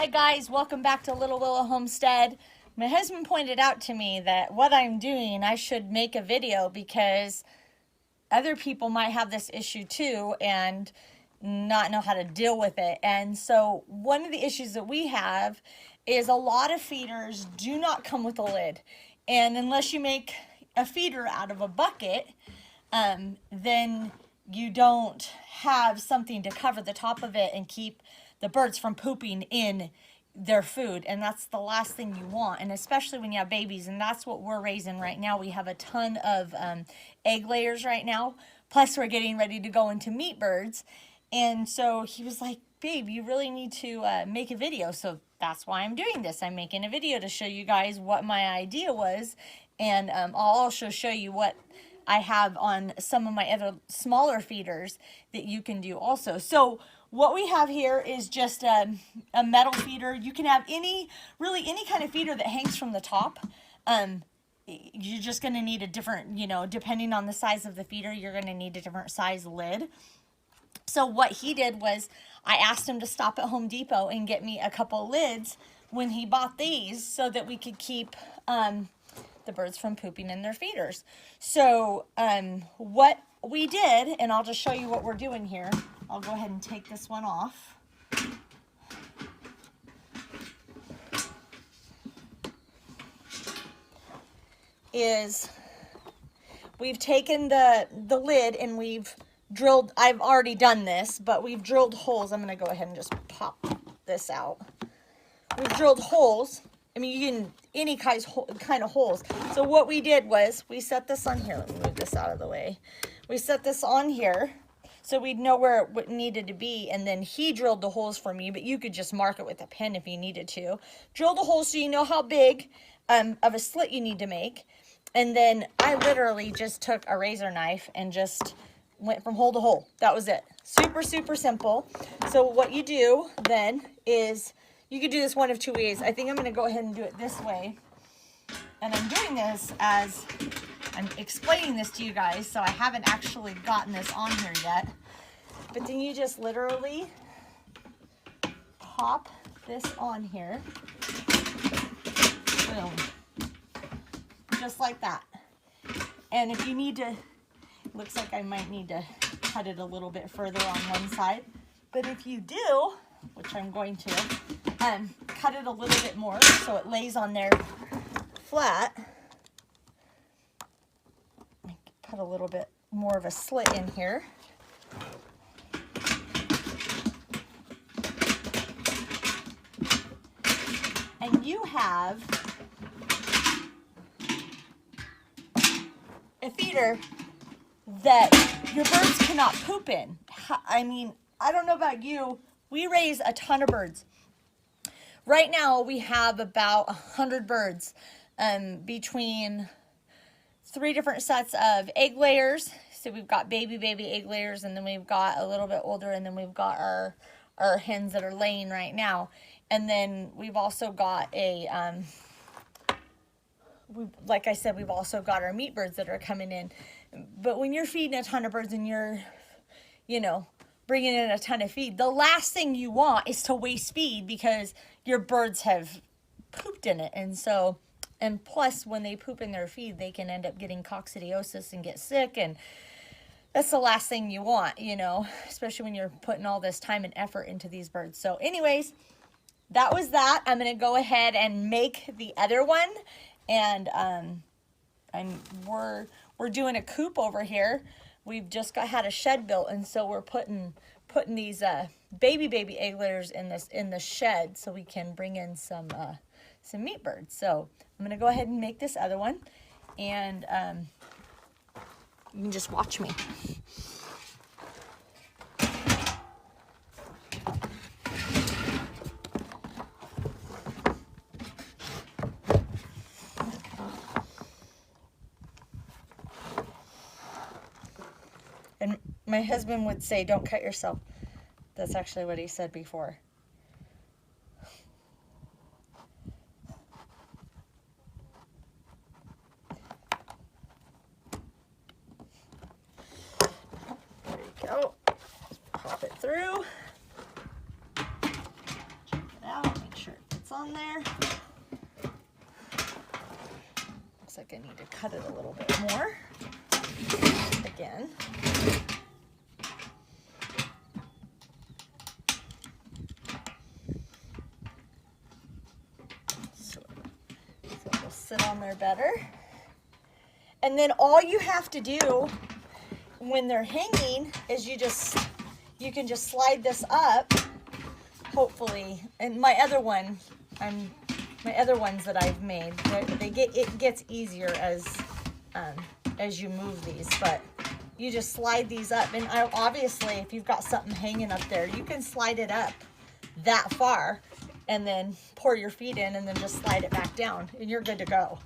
Hi guys, welcome back to Little Willow Homestead. My husband pointed out to me that what I'm doing, I should make a video because other people might have this issue too and not know how to deal with it. And so one of the issues that we have is a lot of feeders do not come with a lid. And unless you make a feeder out of a bucket, then you don't have something to cover the top of it and keep the birds from pooping in their food, and that's the last thing you want, and especially when you have babies. And that's what we're raising right now. We have a ton of egg layers right now, plus we're getting ready to go into meat birds. And so he was like, babe, you really need to make a video. So that's why I'm doing this. I'm making a video to show you guys what my idea was, and I'll also show you what I have on some of my other smaller feeders that you can do also. So what we have here is just a metal feeder. You can have really any kind of feeder that hangs from the top. You're just going to need a different, depending on the size of the feeder, you're going to need a different size lid. So what he did was I asked him to stop at Home Depot and get me a couple lids when he bought these so that we could keep the birds from pooping in their feeders. So what we did, and I'll just show you what we're doing here. I'll go ahead and take this one off. Is we've taken the lid and we've drilled, I've already done this, but we've drilled holes. I'm going to go ahead and just pop this out. We've drilled holes. I mean, you can, any kind of holes. So what we did was we set this on here. Let me move this out of the way. We set this on here so we'd know where it needed to be, and then he drilled the holes for me, but you could just mark it with a pen if you needed to. Drill the holes so you know how big of a slit you need to make. And then I literally just took a razor knife and just went from hole to hole. That was it. Super, super simple. So what you do then is, you could do this one of two ways. I think I'm going to go ahead and do it this way. And I'm doing this as I'm explaining this to you guys, so I haven't actually gotten this on here yet. But then you just literally pop this on here. Boom. Just like that. And if you need to, looks like I might need to cut it a little bit further on one side. But if you do, which I'm going to, cut it a little bit more so it lays on there flat. Put a little bit more of a slit in here. And you have a feeder that your birds cannot poop in. I mean, I don't know about you, we raise a ton of birds. Right now we have about 100 birds between 3 different sets of egg layers. So we've got baby egg layers, and then we've got a little bit older, and then we've got our hens that are laying right now. And then we've also got like I said, we've also got our meat birds that are coming in. But when you're feeding a ton of birds and you're, bringing in a ton of feed, the last thing you want is to waste feed because your birds have pooped in it. And plus, when they poop in their feed, they can end up getting coccidiosis and get sick, and that's the last thing you want, especially when you're putting all this time and effort into these birds. So anyways, that was that. I'm going to go ahead and make the other one, and we're doing a coop over here. We've just had a shed built, and so we're putting these baby egg layers in the shed so we can bring in some meat birds. So I'm going to go ahead and make this other one, and you can just watch me. And my husband would say, don't cut yourself. That's actually what he said before. There you go. Pop it through. Check it out. Make on there. Looks like I need to cut it a little bit more. Again. So it'll sit on there better. And then all you have to do when they're hanging is you can just slide this up, hopefully. And my other ones that I've made, it gets easier as you move these, but you just slide these up. And obviously, if you've got something hanging up there, you can slide it up that far and then pour your feet in and then just slide it back down and you're good to go,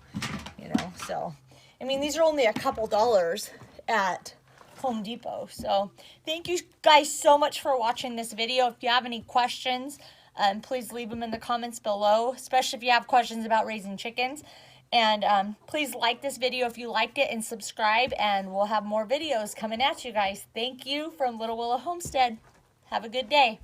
you know. So I mean, these are only a couple dollars at Home Depot. So thank you guys so much for watching this video. If you have any questions, please leave them in the comments below, especially if you have questions about raising chickens. And please like this video if you liked it and subscribe, and we'll have more videos coming at you guys. Thank you from Little Willow Homestead. Have a good day.